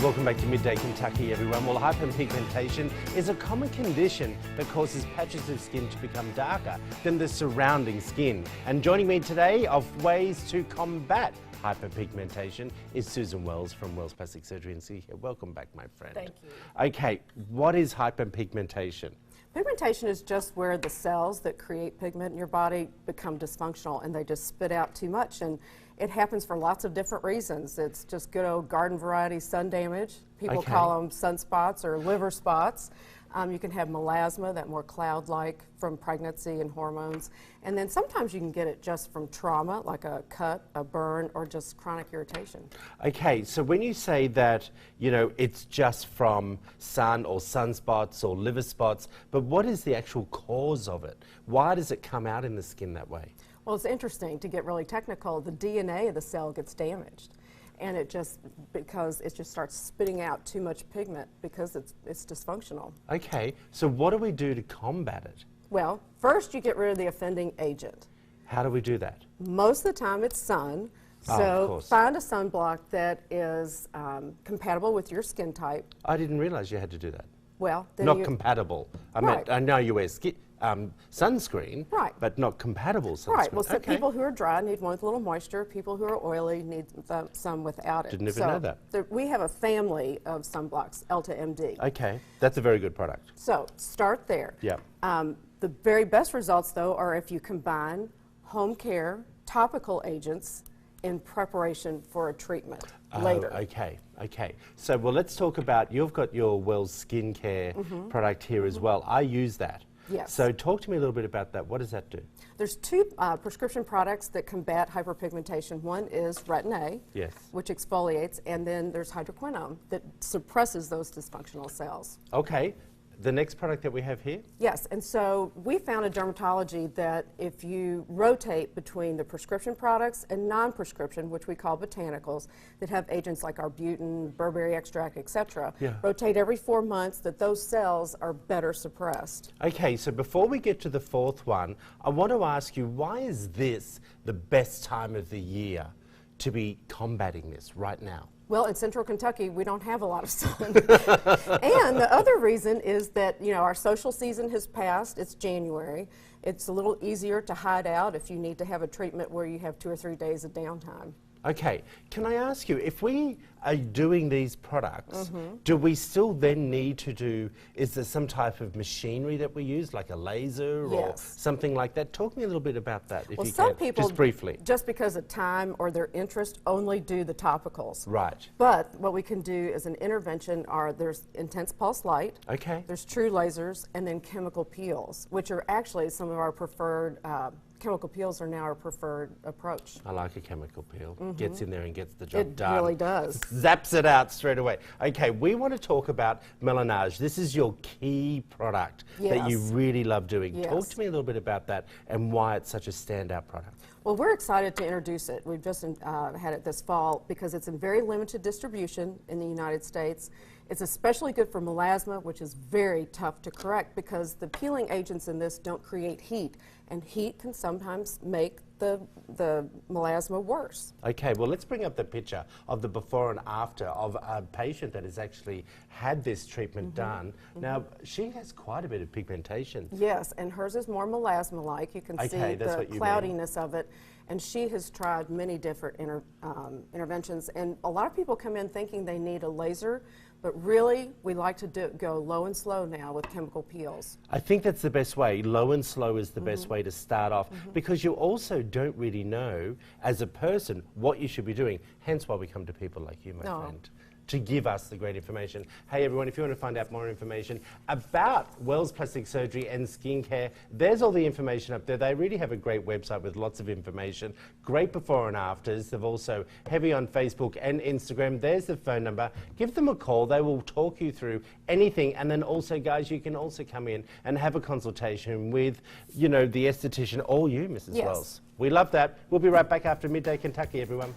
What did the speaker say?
Welcome back to Midday Kentucky, everyone. Well, hyperpigmentation is a common condition that causes patches of skin to become darker than the surrounding skin. And joining me today of ways to combat hyperpigmentation is Susan Wells from Wells Plastic Surgery and Skincare. Welcome back, my friend. Thank you. Okay, what is hyperpigmentation? Pigmentation is just where the cells that create pigment in your body become dysfunctional and they just spit out too much. And it happens for lots of different reasons. It's just good old garden variety sun damage. People call them sunspots or liver spots. You can have melasma, that more cloud-like from pregnancy and hormones. And then sometimes you can get it just from trauma, like a cut, a burn, or just chronic irritation. Okay, so when you say that, you know, it's just from sun or sunspots or liver spots, but what is the actual cause of it? Why does it come out in the skin that way? Well, it's interesting, to get really technical, the DNA of the cell gets damaged. And it just, because it just starts spitting out too much pigment because it's dysfunctional. Okay, so what do we do to combat it? Well, first you get rid of the offending agent. How do we do that? Most of the time it's sun. Of So course. find a sunblock that is compatible with your skin type. I didn't realize you had to do that. Well, then Not compatible. Right. I know you wear sunscreen, Right. but not compatible sunscreen. Right, well, so okay. people who are dry need one with a little moisture. People who are oily need some without it. Didn't even know that. We have a family of sunblocks, Elta MD. Okay, that's a very good product. So start there. Yeah. The very best results, though, are if you combine home care, topical agents in preparation for a treatment later. Okay, okay. So, well, let's talk about, you've got your Wells skincare product here as well. I use that. Yes. So talk to me a little bit about that. What does that do? There's two prescription products that combat hyperpigmentation. One is Retin A, Yes. which exfoliates, and then there's hydroquinone that suppresses those dysfunctional cells. Okay. The next product that we have here? Yes, and so we found in dermatology that if you rotate between the prescription products and non-prescription, which we call botanicals, that have agents like arbutin, Burberry extract, etc., rotate every 4 months, that those cells are better suppressed. Okay, so before we get to the fourth one, I want to ask you, why is this the best time of the year to be combating this right now? Well, in central Kentucky, we don't have a lot of sun. And the other reason is that, you know, our social season has passed. It's January. It's a little easier to hide out if you need to have a treatment where you have 2 or 3 days of downtime. Okay, can I ask you, if we are doing these products, do we still then need to do, is there some type of machinery that we use, like a laser or something like that? Talk me a little bit about that, if Well, you some can, people, just briefly. just because of time or their interest, only do the topicals. Right. But what we can do as an intervention are, there's intense pulse light, Okay. there's true lasers, and then chemical peels, which are actually some of our preferred, chemical peels are now our preferred approach. I like a chemical peel. Gets in there and gets the job done. It really does. Zaps it out straight away. Okay, we want to talk about Melanage. This is your key product that you Yes. really love doing. Yes. Talk to me a little bit about that and why it's such a standout product. Well, we're excited to introduce it. We've just had it this fall because it's in very limited distribution in the United States. It's especially good for melasma, which is very tough to correct because the peeling agents in this don't create heat, and heat can sometimes make the melasma worse. Okay, well, let's bring up the picture of the before and after of a patient that has actually had this treatment done. Now, she has quite a bit of pigmentation. Yes, and hers is more melasma-like. You can see that's the what you cloudiness of it. And she has tried many different interventions. And a lot of people come in thinking they need a laser, but really, we like to go low and slow now with chemical peels. I think that's the best way. Low and slow is the best way to start off because you also don't really know, as a person, what you should be doing. Hence why we come to people like you, my friend, to give us the great information. Hey everyone, if you want to find out more information about Wells Plastic Surgery and Skincare, there's all the information up there. They really have a great website with lots of information, great before and afters. They're also heavy on Facebook and Instagram. There's the phone number. Give them a call. They will talk you through anything. And then also, guys, you can also come in and have a consultation with, you know, the esthetician or you, Mrs. Wells. We love that. We'll be right back after Midday Kentucky, everyone.